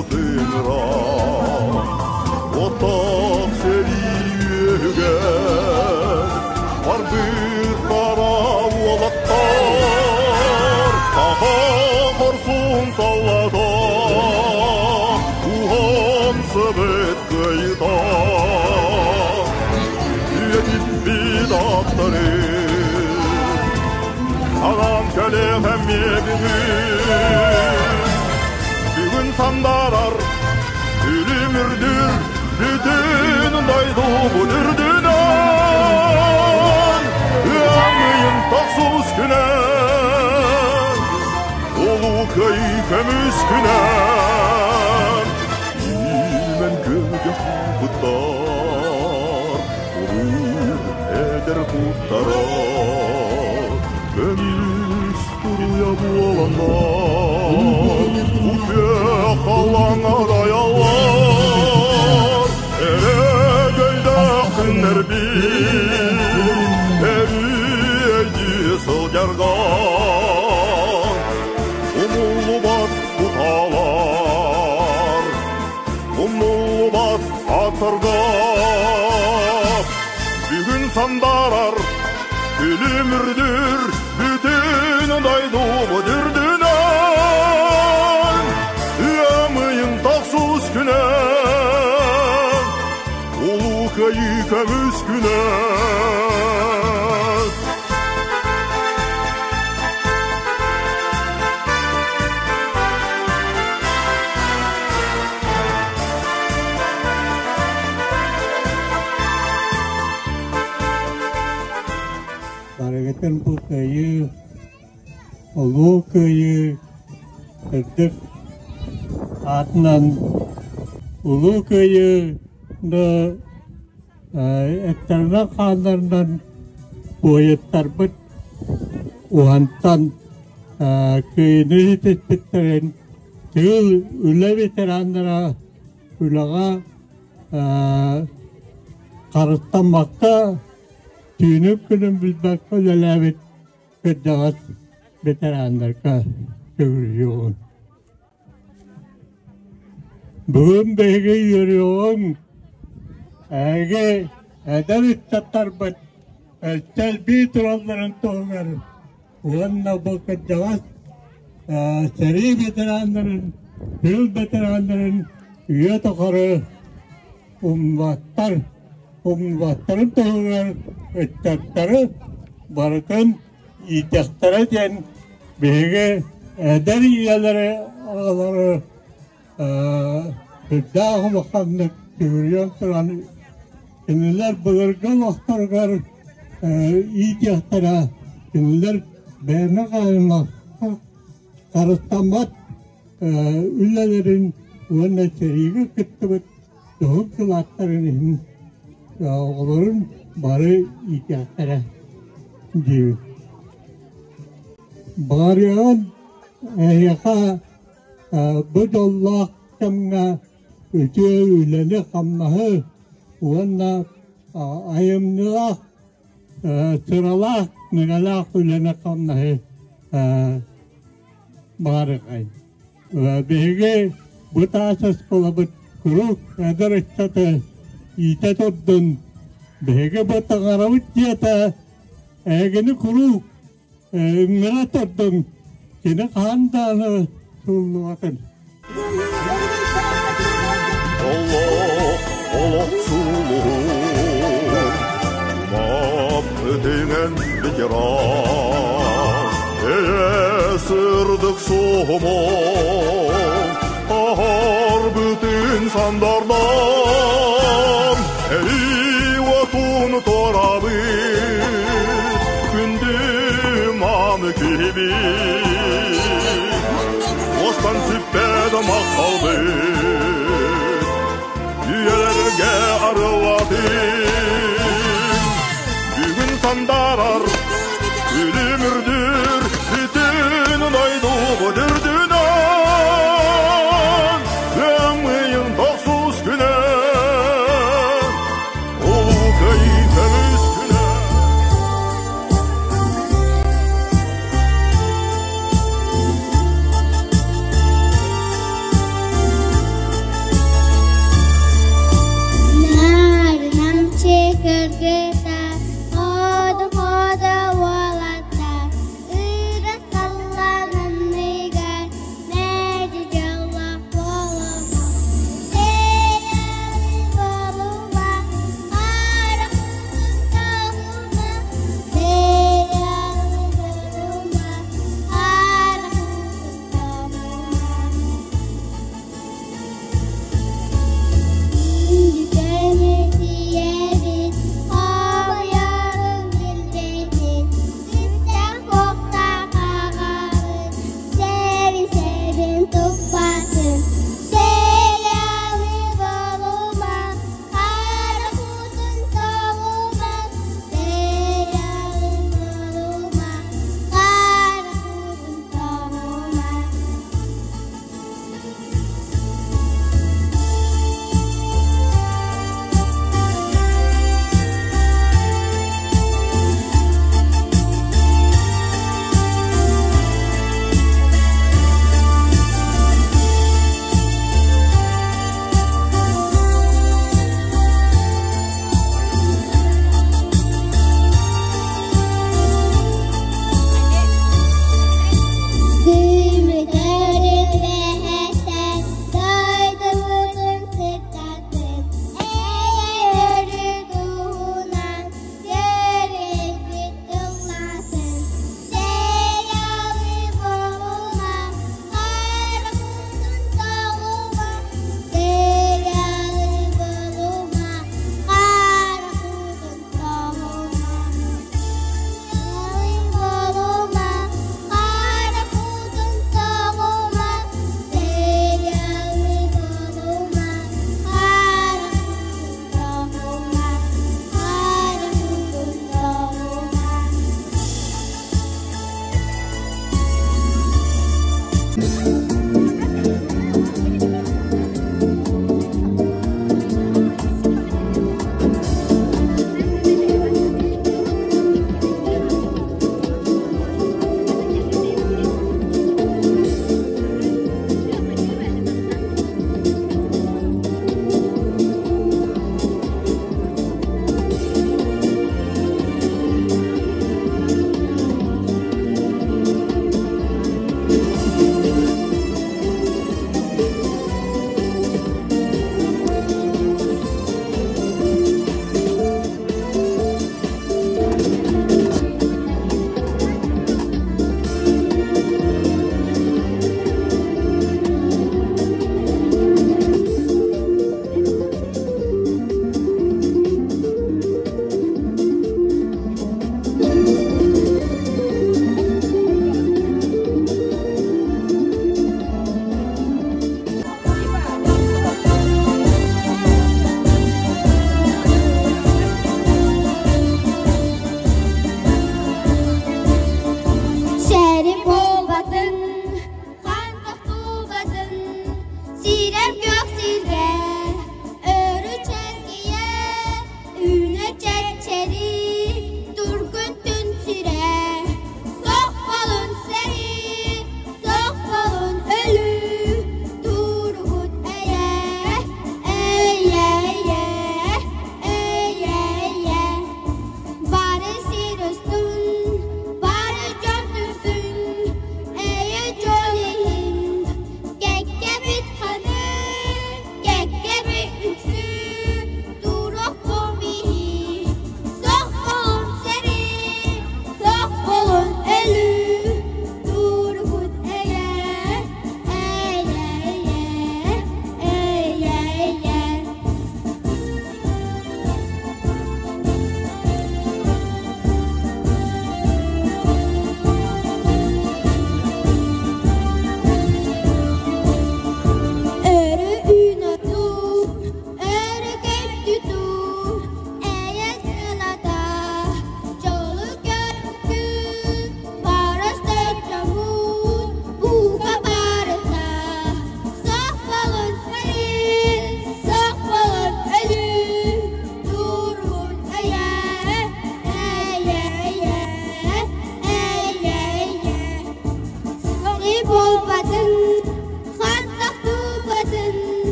бутынра отак сериюген бар bir тарау олаттар таға корсун таулада уғам сыбыт кыйта үйетіп бидаттары Adam kölem hem Bugün sandarar Ölümürdür Bütün daydı bu dürdünen Yanıyım taksuz güne Olu köy kömüz güne İmen gölge kutlar Olur eder kutlara Ömüz duruya bu olanlar Uçak alana dayalar Ere göyde günler bir Eri sılgergan Umullu bat tutalar Umullu bat atırgap Bugün sandarar Ölümürdür bütün daydı bu dürdünen Yamayın taksuz güne Olu kayı kömüz güne Baragatan bu kayı, olu kayı, edip atnan ulu kayı da etterna kanlardan boyatlar bit uhantan kıyını tespitlerin tığıl üle veteranlara ülağa karıstanmakta Tünük günün bilmek özellikle kıdağız veteranlarına görüyorsun. Bugün belki yürüyorsun. Eğer eder istatlar bit. Estel bir turalların toğlar. Onunla bu kıdağız seri veteranların, yıl veteranların üye tokarı umvatlar. Umvatları toğlar. Ettakları barıkın iyitakları den bege eder iyaları ağları dağ bakanlık görüyor turan kimler bılırgan aktargar iyitaklara kimler beğenme kaymak karıstamat ülelerin ona seriği kıttıbıt doğum kılatlarının oğulların Bari ihtiyatlara diyor. Bariyan yaka bu dollah kamna ötüğüyle kamnahı ona ayımlığa sıralah nıgalah üle kamnahı bari kay. Bege bu tasas kolabıt kuruk eder istatı ite topdun Bege batagaravut diyata, egeni kuru, ngera tordum, kine khandana sulluatın. Allah, Allah sulluğum, map ödenen bitiran, sırdık soğumum, ahar bütün sandardan, Tunu torabı gündüm amı gibi Ostan süppede makaldı Üyelerge arıladın Bugün sandarar Ölümürdür bütün daydı bu dürdünen Ömrün taksuz güne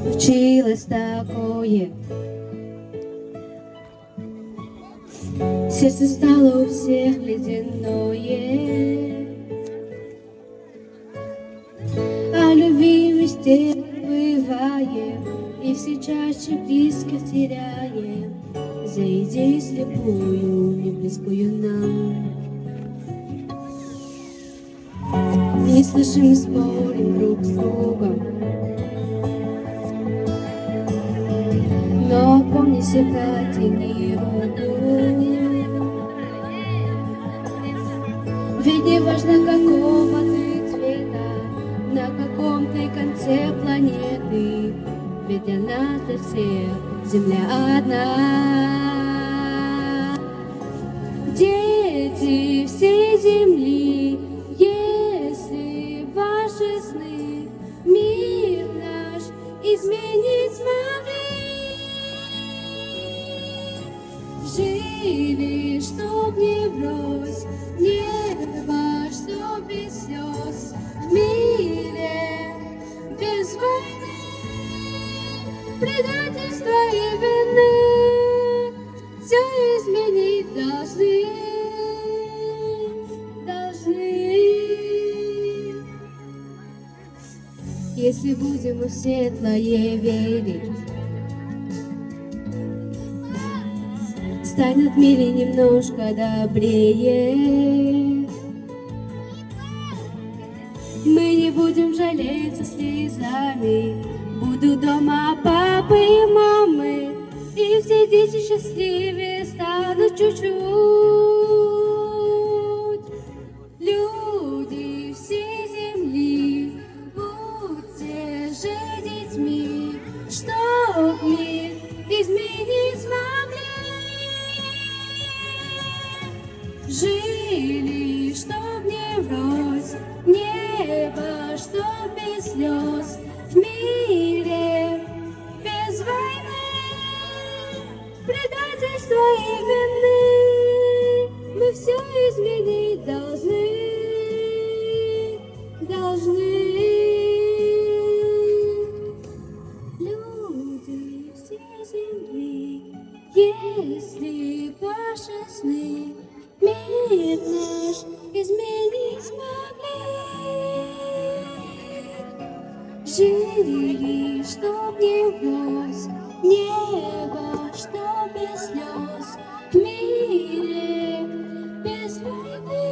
Случилось такое, сердце стало у всех ледяное, о любви мечте бываем, и все чаще близко теряем. За идею слепую, не близкую нам. Не слышим и спорим друг с другом, но помни все протяни руку. Ведь не важно, какого ты цвета, на каком ты конце планеты, ведь для нас для всех Земля одна. Дети всей Земли, если ваши сны мир наш изменить смогли, жили, чтоб не врозь, небо, чтоб без слез, в мире без войны, предательства и вины, все изменить должны. Если будем мы в светлое верить, станет в мире немножко добрее. Мы не будем жалеться слезами, будут дома папы и мамы, и все дети счастливее станут чуть-чуть. Люди всей земли, будьте же детьми, чтоб мир изменить смогли. Жили, чтоб не врозь, небо, чтоб без слез, в мире без войны, предательства и вины, мы все изменить должны. Люди всей земли, если ваши сны мир наш изменить смогли, жили, чтоб не врозь, небо, чтоб без слез, в мире без войны.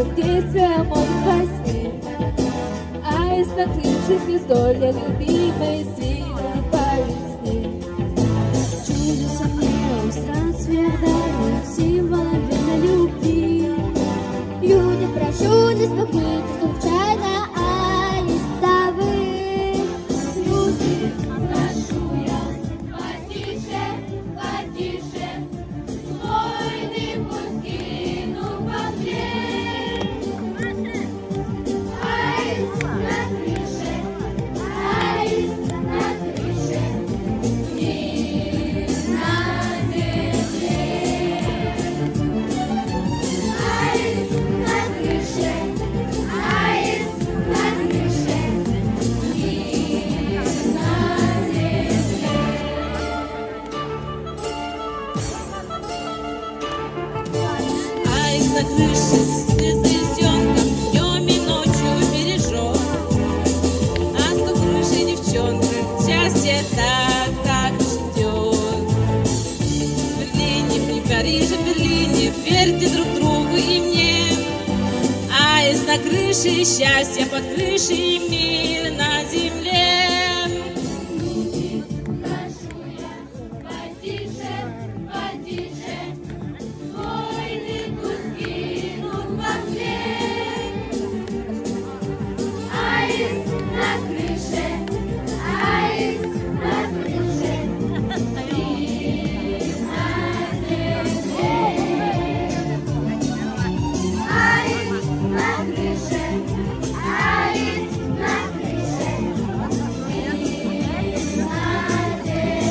здесь прямо в басне. Аист на крыше звездой для любимой силы по весне. Чудесом мира странствия вдали, символом верной любви. Люди, прошу, не спокойно, случайно аистовы. Люди, прошу я, потише, потише, войны пусть гинут во мне. Аист на крыше, аист на крыше, мир на земле. Аист на крыше, аист на крыше, мир на земле. Аист на крыше с звезденком днем и ночью бережет. А с той крыши девчонка счастье так ждет. В Берлине, при Париже, в Берлине, верьте друг другу и мне. Аист на крыше, счастье под крышей, мир на земле. Прошу я, потише, потише, войны пусть гинут во мне. Аист на крыше, аист на крыше, мир на земле. Аист на крыше, аист на крыше, мир на земле.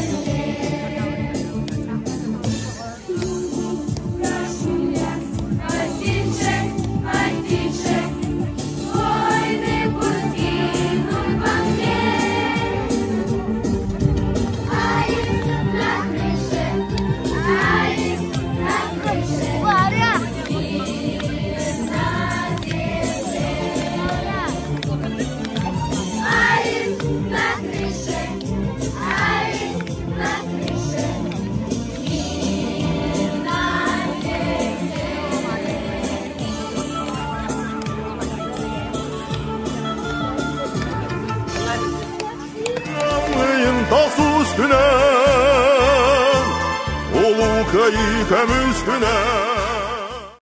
Прошу я, потише, потише, войны пусть гинут во мне. Аист на крыше, аист на крыше, мир на земле. Аист на крыше, аист на крыше, мир на земле. Yağmayın tağsız üstüne, olu kayık hem üstüne.